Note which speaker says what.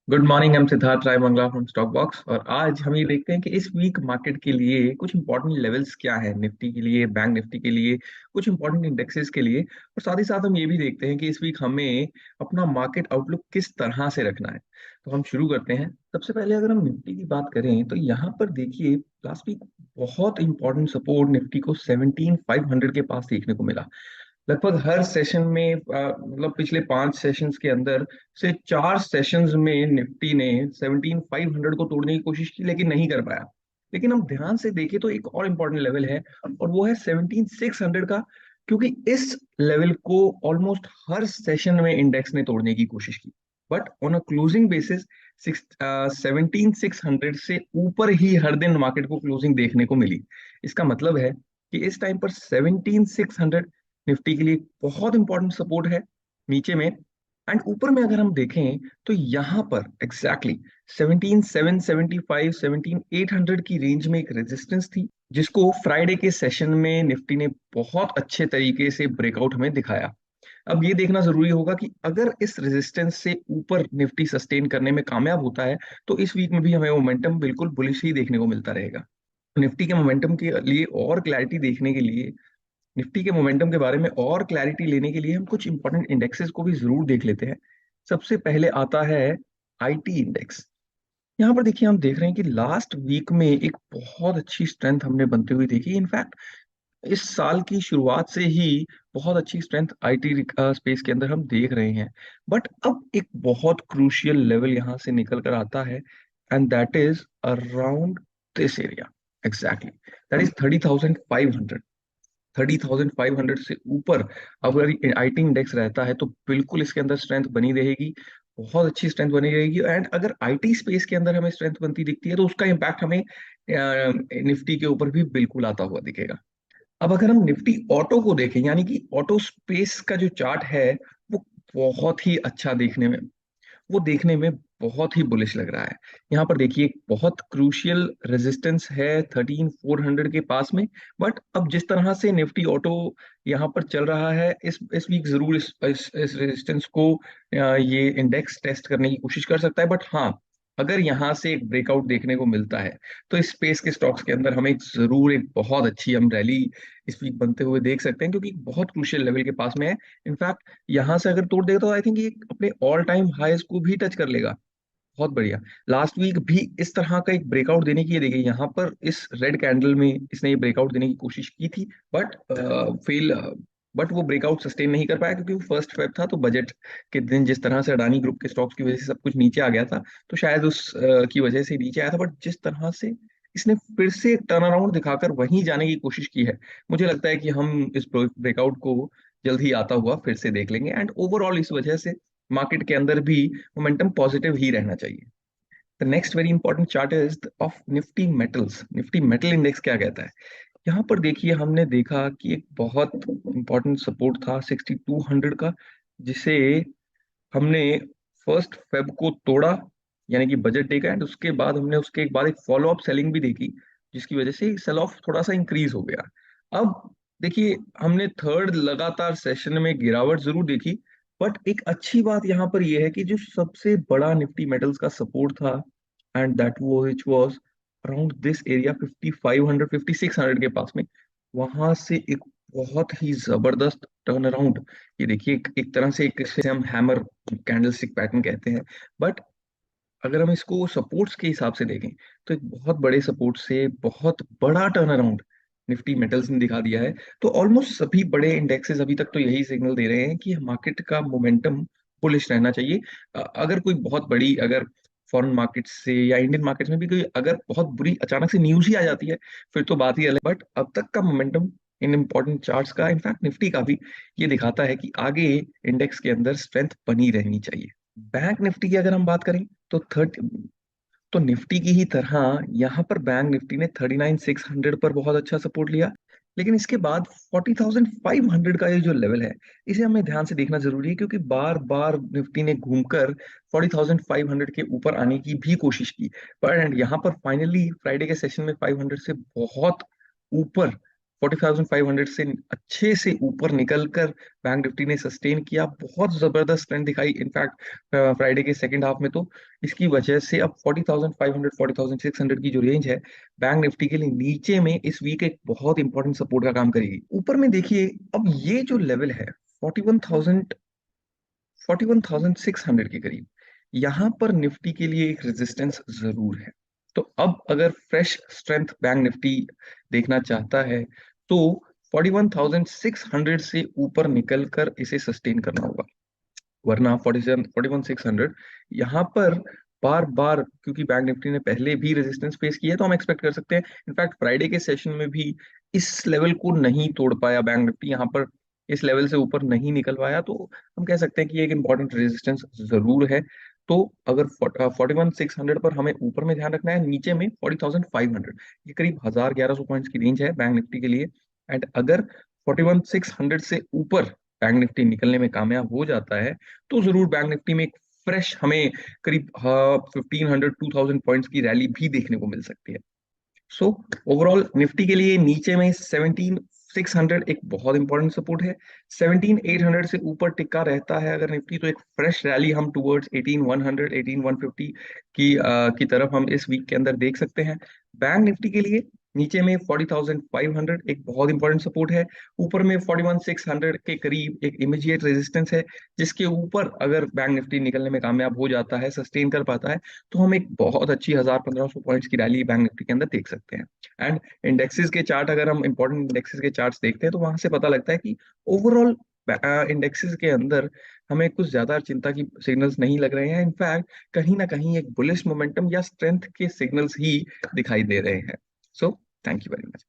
Speaker 1: Good morning. हम सिद्धार्थ राय Mangla from stock box और आज हम ये देखते हैं कि इस वीक मार्केट के लिए कुछ इंपॉर्टेंट लेवल्स क्या है, निफ्टी के लिए, बैंक निफ्टी के लिए, कुछ इंपॉर्टेंट इंडेक्सेस के लिए। और साथ ही साथ हम ये भी देखते हैं कि इस वीक हमें अपना मार्केट आउटलुक किस तरह से रखना है। तो हम शुरू करते हैं। सबसे पहले अगर हम निफ्टी की बात करें तो यहाँ पर देखिए, लास्ट वीक बहुत इंपॉर्टेंट सपोर्ट निफ्टी को 17,500 के पास देखने को मिला। लगभग हर सेशन में मतलब पिछले 5 सेशंस के अंदर से 4 सेशंस में निफ्टी ने 17,500 को तोड़ने की कोशिश की लेकिन नहीं कर पाया। लेकिन हम ध्यान से देखें तो एक और इम्पोर्टेंट लेवल है और वो है 17,600 का, क्योंकि इस लेवल को ऑलमोस्ट हर सेशन में इंडेक्स ने तोड़ने की कोशिश की। But on a closing basis 17,600 से ऊपर ही हर दिन मार्केट को क्लोजिंग देखने को मिली। इसका मतलब है कि इस टाइम पर 17,600 निफ्टी के लिए बहुत इंपॉर्टेंट सपोर्ट है नीचे में। एंड ऊपर में अगर हम देखें तो यहां पर एग्जैक्टली 17,775 17,800 की रेंज में एक रेजिस्टेंस थी, जिसको फ्राइडे के सेशन में निफ्टी ने बहुत अच्छे तरीके से ब्रेकआउट हमें दिखाया। अब ये देखना जरूरी होगा कि अगर इस रेजिस्टेंस से ऊपर निफ्टी सस्टेन करने में कामयाब होता है तो इस वीक में भी हमें मोमेंटम बिल्कुल बुलिश ही देखने को मिलता रहेगा। निफ्टी के मोमेंटम के लिए और क्लैरिटी देखने के लिए, निफ्टी के मोमेंटम के बारे में और क्लैरिटी लेने के लिए हम कुछ इंपॉर्टेंट इंडेक्सेस को भी जरूर देख लेते हैं। सबसे पहले आता है आईटी इंडेक्स। यहाँ पर देखिए, हम देख रहे हैं कि लास्ट वीक में एक बहुत अच्छी स्ट्रेंथ हमने बनते हुए देखी। इनफैक्ट इस साल की शुरुआत से ही बहुत अच्छी स्ट्रेंथ आईटी स्पेस के अंदर हम देख रहे हैं। बट अब एक बहुत क्रूशियल लेवल यहाँ से निकल कर आता है, and that is around this area. Exactly, that is 30,500। 30,500 से ऊपर अगर आईटी इंडेक्स रहता है तो बिल्कुल इसके अंदर स्ट्रेंथ बनी रहेगी, बहुत अच्छी स्ट्रेंथ बनी रहेगी। एंड अगर आईटी स्पेस के अंदर हमें स्ट्रेंथ बनती दिखती है तो उसका इम्पैक्ट हमें निफ्टी के ऊपर भी बिल्कुल आता हुआ दिखेगा। अब अगर हम निफ्टी ऑटो को देखें, यानी कि ऑटो स्पेस का जो चार्ट है, वो बहुत ही अच्छा देखने में, वो देखने में बहुत ही बुलिश लग रहा है। यहाँ पर देखिए, एक बहुत क्रूशियल रेजिस्टेंस है 13,400 के पास में। बट अब जिस तरह से निफ्टी ऑटो यहाँ पर चल रहा है, इस वीक जरूर इस रेजिस्टेंस को ये इंडेक्स टेस्ट करने की कोशिश कर सकता है। बट हाँ, अगर यहाँ से एक ब्रेकआउट देखने को मिलता है तो इस स्पेस के स्टॉक्स के अंदर हमें जरूर एक बहुत अच्छी हम रैली इस वीक बनते हुए देख सकते हैं, क्योंकि बहुत क्रूशियल लेवल के पास में है। इनफैक्ट यहाँ से अगर तोड़ देगा तो आई थिंक ये अपने ऑल टाइम हाईज को भी टच कर लेगा। बहुत बढ़िया। लास्ट वीक भी इस तरह का एक ब्रेकआउट देने की, ये देखिए यहाँ पर इस रेड कैंडल में इसने ये ब्रेकआउट देने की कोशिश की थी, बट फेल। बट वो ब्रेकआउट सस्टेन नहीं कर पाया क्योंकि वो फर्स्ट फेब था, तो बजट के दिन जिस तरह से अडानी ग्रुप के स्टॉक्स की वजह से सब कुछ नीचे आ गया था, तो शायद उस की वजह से नीचे आया था। बट जिस तरह से इसने फिर से एक टर्न अराउंड दिखाकर वहीं जाने की कोशिश की है, मुझे लगता है कि हम इस ब्रेकआउट को जल्द ही आता हुआ फिर से देख लेंगे। एंड ओवरऑल इस वजह से मार्केट के अंदर भी मोमेंटम पॉजिटिव ही रहना चाहिए। The next very important chart is of Nifty metals. Nifty metal index क्या कहता है? यहाँ पर देखिए, हमने देखा कि एक बहुत इंपॉर्टेंट सपोर्ट था 6,200 का, जिसे हमने फर्स्ट फेब को तोड़ा, यानी कि बजट डे का। एंड उसके बाद हमने उसके एक बाद एक फॉलो अप सेलिंग भी देखी, जिसकी वजह से सेल ऑफ थोड़ा सा इंक्रीज हो गया। अब देखिए, हमने थर्ड लगातार सेशन में गिरावट जरूर देखी, बट एक अच्छी बात यहाँ पर यह है कि जो सबसे बड़ा निफ्टी मेटल्स का सपोर्ट था, एंड दैट वो which was around this area 5,500 5,600 के पास में, वहां से एक बहुत ही जबरदस्त टर्न अराउंड। ये देखिए, एक तरह से एक इसे हम हैमर कैंडलस्टिक पैटर्न कहते हैं। बट अगर हम इसको सपोर्ट्स के हिसाब से देखें तो एक बहुत बड़े सपोर्ट से बहुत बड़ा टर्न अराउंड निफ्टी मेटल्स ने दिखा दिया है। तो ऑलमोस्ट सभी बड़े इंडेक्सेस अभी तक तो यही सिग्नल दे रहे हैं कि मार्केट का मोमेंटम बुलिश रहना चाहिए। अगर कोई बहुत बड़ी, अगर फॉरेन मार्केट से या इंडियन मार्केट्स में भी कोई अगर बहुत बुरी अचानक से न्यूज ही आ जाती है, फिर तो बात ही अलग। बट अब तक का मोमेंटम इन इंपॉर्टेंट चार्ट्स का, इनफैक्ट निफ्टी का भी, ये दिखाता है कि आगे इंडेक्स के अंदर स्ट्रेंथ बनी रहनी चाहिए। बैंक निफ्टी की अगर हम बात करें तो तो निफ्टी की ही तरह यहाँ पर बैंक निफ्टी ने 39,600 पर बहुत अच्छा सपोर्ट लिया। लेकिन इसके बाद 40,500 का ये जो लेवल है, इसे हमें ध्यान से देखना जरूरी है, क्योंकि बार बार निफ्टी ने घूमकर 40,500 के ऊपर आने की भी कोशिश की। पर यहाँ पर फाइनली फ्राइडे के सेशन में 500 से बहुत ऊपर 40,500 से अच्छे से ऊपर निकलकर बैंक निफ्टी ने सस्टेन किया, बहुत जबरदस्त ट्रेंड दिखाई इनफैक्ट फ्राइडे के सेकंड हाफ में। तो इसकी वजह से अब 40,500 40,600 की जो रेंज है बैंक निफ्टी के लिए नीचे में इस वीक एक बहुत इंपॉर्टेंट सपोर्ट का काम करेगी। ऊपर में देखिए अब ये जो लेवल है 41,600 के करीब, यहां पर निफ्टी के लिए एक रेजिस्टेंस जरूर है। तो अब अगर फ्रेश स्ट्रेंथ बैंक निफ्टी देखना चाहता है तो 41,600 से ऊपर निकलकर इसे सस्टेन करना होगा, वरना 41,600 यहाँ पर बार बार, क्योंकि बैंक निफ्टी ने पहले भी रेजिस्टेंस फेस किया है तो हम एक्सपेक्ट कर सकते हैं। इनफैक्ट फ्राइडे के सेशन में भी इस लेवल को नहीं तोड़ पाया बैंक निफ्टी, यहाँ पर इस लेवल से ऊपर नहीं निकल पाया, तो हम कह सकते हैं कि एक इंपॉर्टेंट रेजिस्टेंस जरूर है। तो अगर 41,600 पर हमें ऊपर में ध्यान रखना है, नीचे में 40,500, ये करीब 1,000-1,100 पॉइंट्स की रेंज है बैंक निफ्टी के लिए। एंड अगर 41,600 से ऊपर बैंक निफ्टी निकलने में कामयाब हो जाता है तो जरूर बैंक निफ्टी में एक फ्रेश हमें करीब 1,500-2,000 पॉइंट्स की रैली भी देखने को मिल सकती है। सो ओवरऑल निफ्टी के लिए नीचे में 17,600 एक बहुत इंपॉर्टेंट सपोर्ट है। 17,800 से ऊपर टिका रहता है अगर निफ्टी, तो एक फ्रेश रैली हम टुवर्ड्स 18,100 18,150 की तरफ हम इस वीक के अंदर देख सकते हैं। बैंक निफ्टी के लिए नीचे में 40,500 एक बहुत इंपॉर्टेंट सपोर्ट है, ऊपर में 41,600 के करीब एक इमीडिएट रेजिस्टेंस है, जिसके ऊपर अगर बैंक निफ्टी निकलने में कामयाब हो जाता है, सस्टेन कर पाता है, तो हम एक बहुत अच्छी 1,000-1,500 पॉइंट्स की रैली बैंक निफ्टी के अंदर देख सकते हैं। एंड इंडेक्सेस के चार्ट, अगर हम इंपॉर्टेंट इंडेक्सेस के चार्ट्स देखते हैं तो वहां से पता लगता है कि ओवरऑल इंडेक्सेस के अंदर हमें कुछ ज्यादा चिंता की सिग्नल्स नहीं लग रहे हैं। इनफैक्ट कहीं ना कहीं एक बुलिश मोमेंटम या स्ट्रेंथ के सिग्नल्स ही दिखाई दे रहे हैं। So thank you very much.